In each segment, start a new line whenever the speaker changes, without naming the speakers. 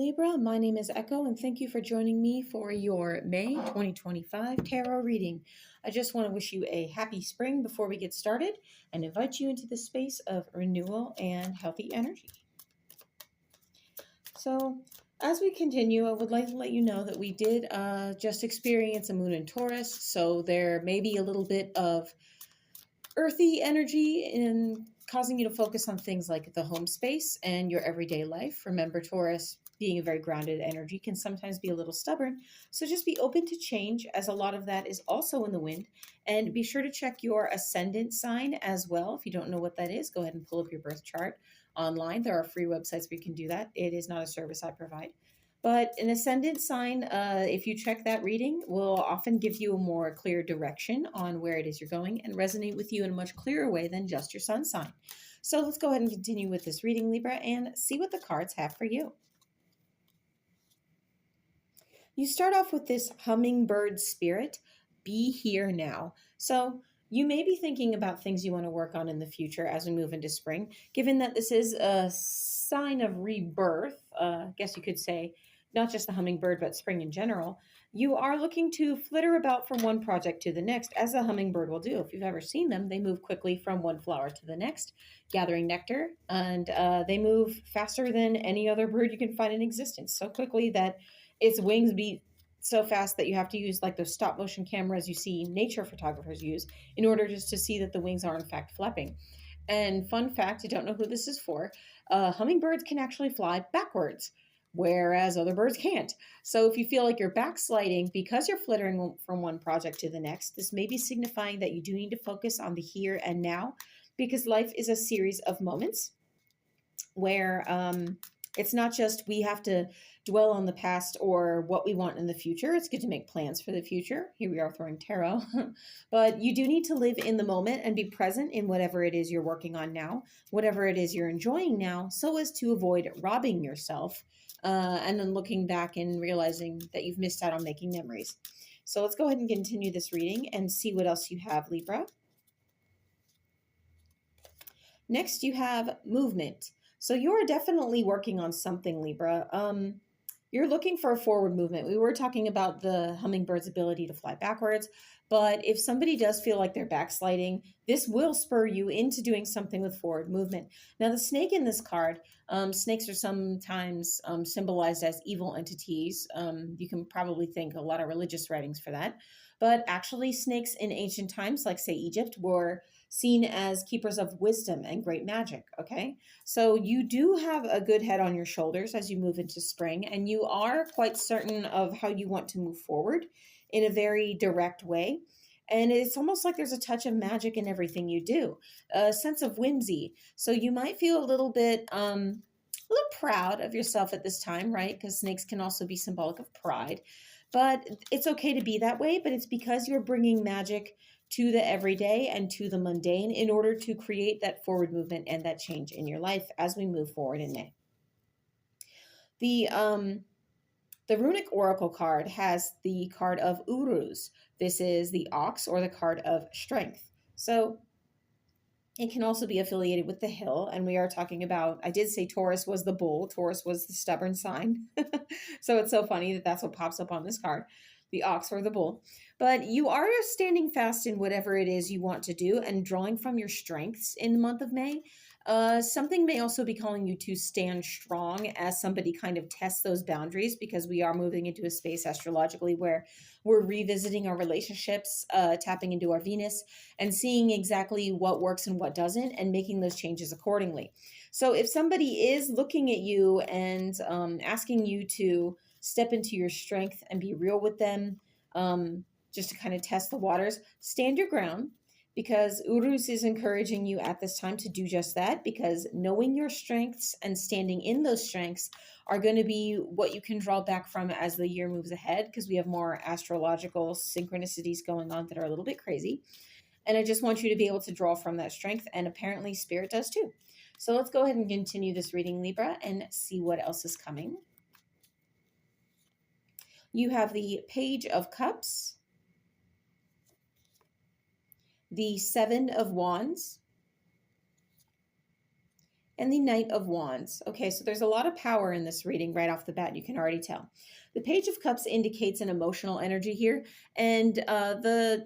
Libra, my name is Echo, and thank you for joining me for your May 2025 tarot reading. I just want to wish you a happy spring before we get started and invite you into the space of renewal and healthy energy. So, as we continue, I would like to let you know that we did just experience a moon in Taurus, so there may be a little bit of earthy energy in causing you to focus on things like the home space and your everyday life. Remember, Taurus, being a very grounded energy, can sometimes be a little stubborn. So just be open to change, as a lot of that is also in the wind. And be sure to check your ascendant sign as well. If you don't know what that is, go ahead and pull up your birth chart online. There are free websites where you can do that. It is not a service I provide. But an ascendant sign, if you check that reading, will often give you a more clear direction on where it is you're going and resonate with you in a much clearer way than just your sun sign. So let's go ahead and continue with this reading, Libra, and see what the cards have for you. You start off with this hummingbird spirit, be here now. So you may be thinking about things you want to work on in the future as we move into spring, given that this is a sign of rebirth, I guess you could say, not just the hummingbird, but spring in general. You are looking to flitter about from one project to the next, as a hummingbird will do. If you've ever seen them, they move quickly from one flower to the next, gathering nectar, and they move faster than any other bird you can find in existence, so quickly that its wings beat so fast that you have to use like those stop motion cameras you see nature photographers use in order just to see that the wings are in fact flapping. And fun fact, I don't know who this is for, hummingbirds can actually fly backwards, whereas other birds can't. So if you feel like you're backsliding because you're flittering from one project to the next, this may be signifying that you do need to focus on the here and now, because life is a series of moments where it's not just we have to dwell on the past or what we want in the future. It's good to make plans for the future. Here we are throwing tarot. But you do need to live in the moment and be present in whatever it is you're working on now, whatever it is you're enjoying now, so as to avoid robbing yourself and then looking back and realizing that you've missed out on making memories. So let's go ahead and continue this reading and see what else you have, Libra. Next, you have movement. So you're definitely working on something, Libra. You're looking for a forward movement. We were talking about the hummingbird's ability to fly backwards, but if somebody does feel like they're backsliding, this will spur you into doing something with forward movement. Now, the snake in this card, snakes are sometimes symbolized as evil entities. You can probably think a lot of religious writings for that. But actually, snakes in ancient times, like say Egypt, were seen as keepers of wisdom and great magic, okay? So you do have a good head on your shoulders as you move into spring, and you are quite certain of how you want to move forward in a very direct way. And it's almost like there's a touch of magic in everything you do, a sense of whimsy. So you might feel a little proud of yourself at this time, right? Because snakes can also be symbolic of pride. But it's okay to be that way, but it's because you're bringing magic to the everyday and to the mundane in order to create that forward movement and that change in your life as we move forward in May. The runic oracle card has the card of Uruz. This is the ox, or the card of strength. So it can also be affiliated with the hill, and we are talking about, I did say Taurus was the bull, Taurus was the stubborn sign. So it's so funny that that's what pops up on this card, the ox or the bull. But you are standing fast in whatever it is you want to do and drawing from your strengths in the month of May. Something may also be calling you to stand strong as somebody kind of tests those boundaries, because we are moving into a space astrologically where we're revisiting our relationships, tapping into our Venus and seeing exactly what works and what doesn't and making those changes accordingly. So if somebody is looking at you and asking you to step into your strength and be real with them, just to kind of test the waters, stand your ground, because Uruz is encouraging you at this time to do just that, because knowing your strengths and standing in those strengths are going to be what you can draw back from as the year moves ahead, because we have more astrological synchronicities going on that are a little bit crazy. And I just want you to be able to draw from that strength, and apparently Spirit does too. So let's go ahead and continue this reading, Libra, and see what else is coming. You have the Page of Cups, the Seven of Wands, and the Knight of Wands. Okay, so there's a lot of power in this reading right off the bat. You can already tell. The Page of Cups indicates an emotional energy here, and the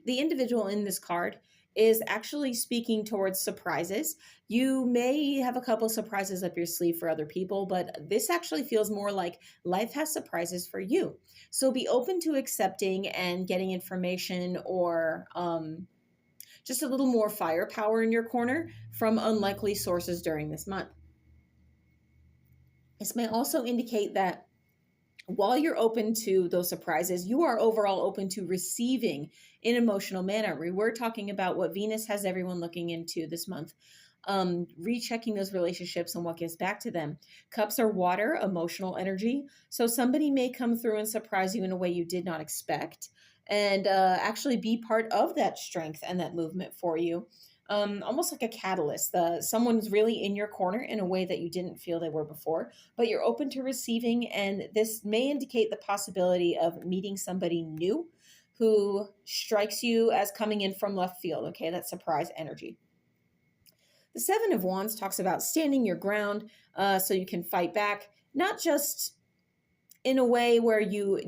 individual in this card is actually speaking towards surprises. You may have a couple surprises up your sleeve for other people, but this actually feels more like life has surprises for you. So be open to accepting and getting information or just a little more firepower in your corner from unlikely sources during this month. This may also indicate that while you're open to those surprises, you are overall open to receiving in emotional manner. We were talking about what Venus has everyone looking into this month, rechecking those relationships and what gives back to them. Cups are water, emotional energy. So somebody may come through and surprise you in a way you did not expect and actually be part of that strength and that movement for you. Almost like a catalyst. Someone's really in your corner in a way that you didn't feel they were before, but you're open to receiving, and this may indicate the possibility of meeting somebody new who strikes you as coming in from left field. Okay, that surprise energy. The Seven of Wands talks about standing your ground so you can fight back, not just in a way where you're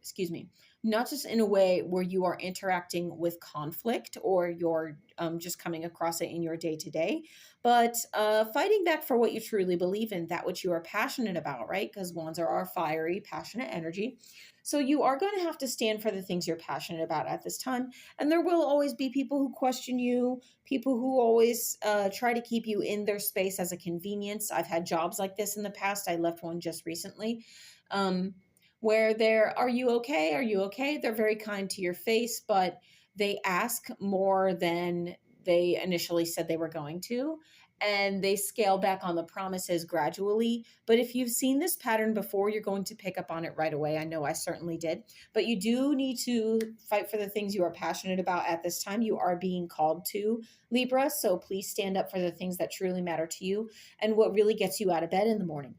excuse me, not just in a way where you are interacting with conflict or you're just coming across it in your day to day, but fighting back for what you truly believe in, that which you are passionate about, right? Because wands are our fiery, passionate energy. So you are going to have to stand for the things you're passionate about at this time. And there will always be people who question you, people who always try to keep you in their space as a convenience. I've had jobs like this in the past. I left one just recently. Where are you okay? Are you okay? They're very kind to your face, but they ask more than they initially said they were going to. And they scale back on the promises gradually. But if you've seen this pattern before, you're going to pick up on it right away. I know I certainly did. But you do need to fight for the things you are passionate about at this time. You are being called to, Libra. So please stand up for the things that truly matter to you and what really gets you out of bed in the morning.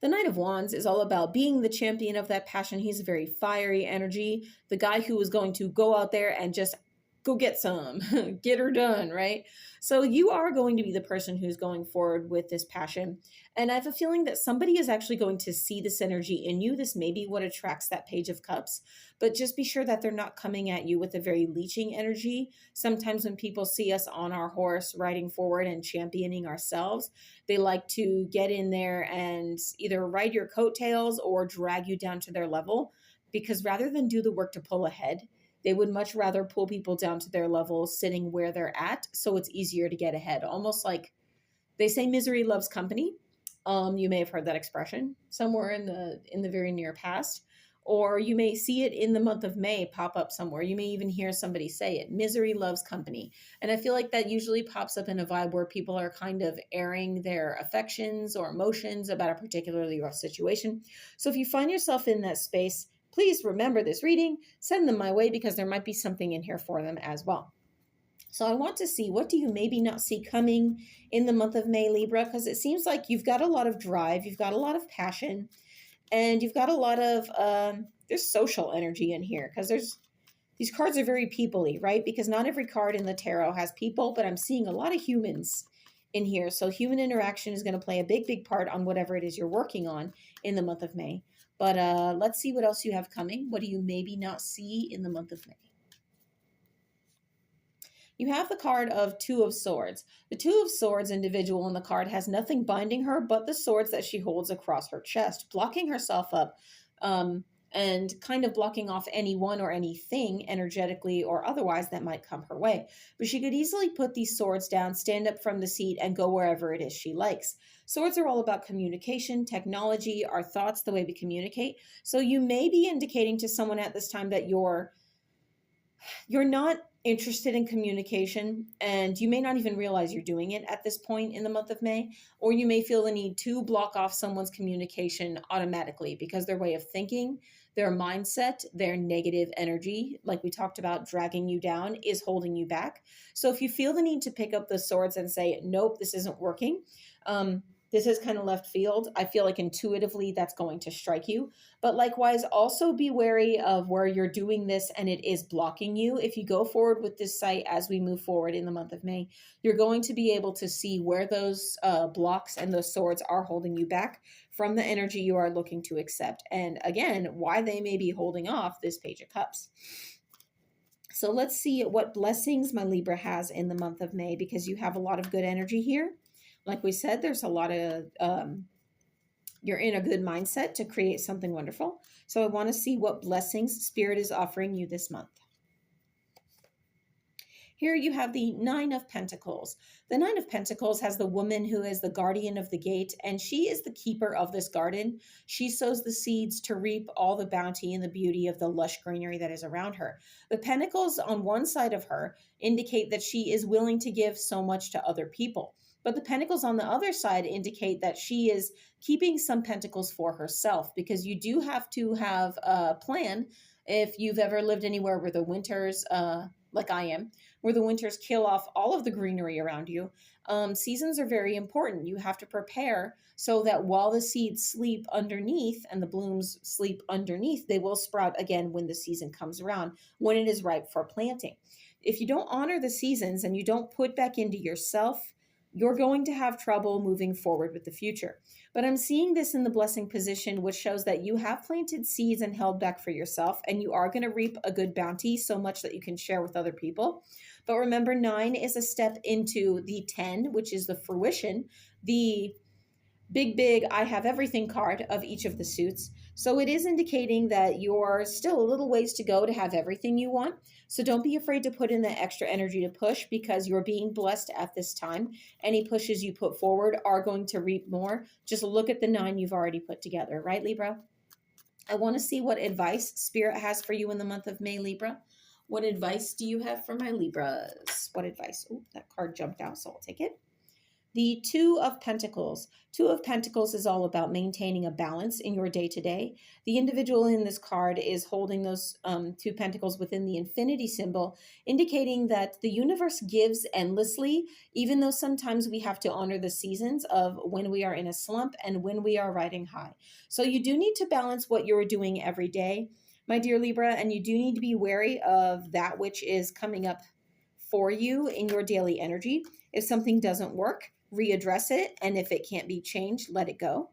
The Knight of Wands is all about being the champion of that passion. He's a very fiery energy, the guy who is going to go out there and just go get some, get her done, right? So you are going to be the person who's going forward with this passion. And I have a feeling that somebody is actually going to see this energy in you. This may be what attracts that Page of Cups, but just be sure that they're not coming at you with a very leeching energy. Sometimes when people see us on our horse riding forward and championing ourselves, they like to get in there and either ride your coattails or drag you down to their level, because rather than do the work to pull ahead, they would much rather pull people down to their level sitting where they're at, so it's easier to get ahead. Almost like they say misery loves company. You may have heard that expression somewhere in the very near past, or you may see it in the month of May pop up somewhere. You may even hear somebody say it. Misery loves company. And I feel like that usually pops up in a vibe where people are kind of airing their affections or emotions about a particularly rough situation. So if you find yourself in that space, please remember this reading, send them my way because there might be something in here for them as well. So I want to see, what do you maybe not see coming in the month of May, Libra? Because it seems like you've got a lot of drive, you've got a lot of passion, and you've got a lot of, there's social energy in here because these cards are very people-y, right? Because not every card in the tarot has people, but I'm seeing a lot of humans in here. So human interaction is going to play a big, big part on whatever it is you're working on in the month of May. But let's see what else you have coming. What do you maybe not see in the month of May? You have the card of Two of Swords. The Two of Swords individual in the card has nothing binding her but the swords that she holds across her chest, blocking herself up and kind of blocking off anyone or anything energetically or otherwise that might come her way. But she could easily put these swords down, stand up from the seat, and go wherever it is she likes. Swords are all about communication, technology, our thoughts, the way we communicate. So you may be indicating to someone at this time that you're not interested in communication, and you may not even realize you're doing it at this point in the month of May, or you may feel the need to block off someone's communication automatically because their way of thinking, their mindset, their negative energy, like we talked about, dragging you down, is holding you back. So if you feel the need to pick up the swords and say, nope, this isn't working, This is kind of left field. I feel like intuitively that's going to strike you. But likewise, also be wary of where you're doing this and it is blocking you. If you go forward with this site as we move forward in the month of May, you're going to be able to see where those blocks and those swords are holding you back from the energy you are looking to accept. And again, why they may be holding off this Page of Cups. So let's see what blessings my Libra has in the month of May, because you have a lot of good energy here. Like we said, there's a lot of, you're in a good mindset to create something wonderful. So I want to see what blessings Spirit is offering you this month. Here you have the Nine of Pentacles. The Nine of Pentacles has the woman who is the guardian of the gate, and she is the keeper of this garden. She sows the seeds to reap all the bounty and the beauty of the lush greenery that is around her. The pentacles on one side of her indicate that she is willing to give so much to other people. But the pentacles on the other side indicate that she is keeping some pentacles for herself, because you do have to have a plan. If you've ever lived anywhere where the winters, like I am, where the winters kill off all of the greenery around you, seasons are very important. You have to prepare so that while the seeds sleep underneath and the blooms sleep underneath, they will sprout again when the season comes around, when it is ripe for planting. If you don't honor the seasons and you don't put back into yourself, you're going to have trouble moving forward with the future. But I'm seeing this in the blessing position, which shows that you have planted seeds and held back for yourself, and you are going to reap a good bounty, so much that you can share with other people. But remember, 9 is a step into the 10, which is the fruition, the big I have everything card of each of the suits. So it is indicating that you're still a little ways to go to have everything you want. So don't be afraid to put in the extra energy to push, because you're being blessed at this time. Any pushes you put forward are going to reap more. Just look at the 9 you've already put together, right, Libra? I want to see what advice Spirit has for you in the month of May, Libra. What advice do you have for my Libras? What advice? Oh, that card jumped out, so I'll take it. The Two of Pentacles. Two of Pentacles is all about maintaining a balance in your day-to-day. The individual in this card is holding those 2 pentacles within the infinity symbol, indicating that the universe gives endlessly, even though sometimes we have to honor the seasons of when we are in a slump and when we are riding high. So you do need to balance what you're doing every day, my dear Libra, and you do need to be wary of that which is coming up for you in your daily energy. If something doesn't work, readdress it, and if it can't be changed, let it go.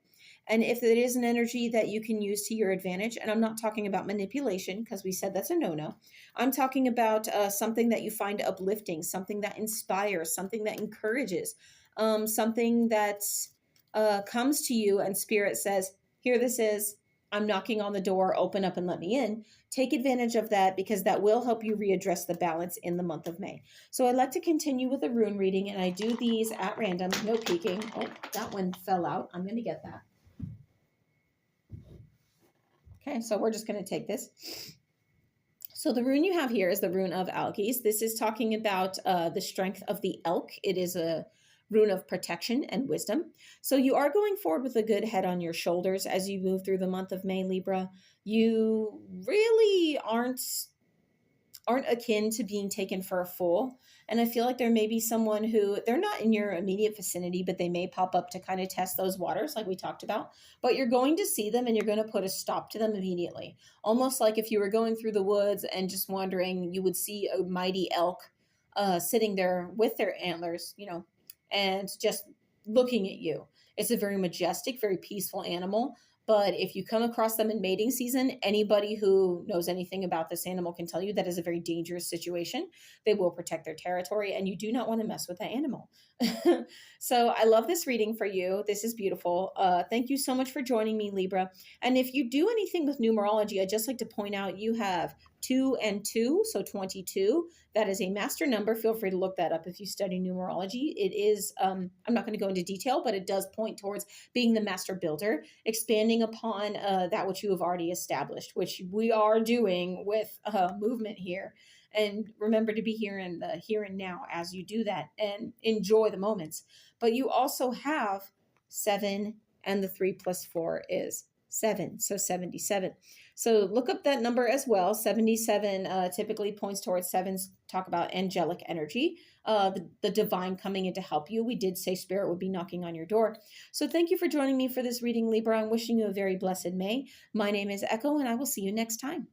And if it is an energy that you can use to your advantage, and I'm not talking about manipulation, because we said that's a no-no. I'm talking about something that you find uplifting, something that inspires, something that encourages, something that comes to you and Spirit says, here this is, I'm knocking on the door, open up and let me in. Take advantage of that, because that will help you readdress the balance in the month of May. So I'd like to continue with the rune reading, and I do these at random, no peeking. Oh, that one fell out. I'm going to get that. Okay, so we're just going to take this. So the rune you have here is the rune of Alkes. This is talking about the strength of the elk. It is a rune of protection and wisdom. So you are going forward with a good head on your shoulders as you move through the month of May, Libra. You really aren't akin to being taken for a fool. And I feel like there may be someone who, they're not in your immediate vicinity, but they may pop up to kind of test those waters like we talked about. But you're going to see them and you're going to put a stop to them immediately. Almost like if you were going through the woods and just wandering, you would see a mighty elk sitting there with their antlers, you know, and just looking at you. It's a very majestic, very peaceful animal. But if you come across them in mating season, anybody who knows anything about this animal can tell you that is a very dangerous situation. They will protect their territory, and you do not want to mess with that animal. So I love this reading for you. This is beautiful. Thank you so much for joining me, Libra. And if you do anything with numerology, I'd just like to point out you have 2 and 2, so 22. That is a master number. Feel free to look that up if you study numerology. It is, I'm not going to go into detail, but it does point towards being the master builder, expanding upon that which you have already established, which we are doing with movement here. And remember to be here in the here and now as you do that, and enjoy the moments. But you also have 7, and the 3 plus 4 is 7, so 77. So look up that number as well. 77 typically points towards sevens, talk about angelic energy, the divine coming in to help you. We did say spirit would be knocking on your door. So thank you for joining me for this reading, Libra. I'm wishing you a very blessed May. My name is Echo, and I will see you next time.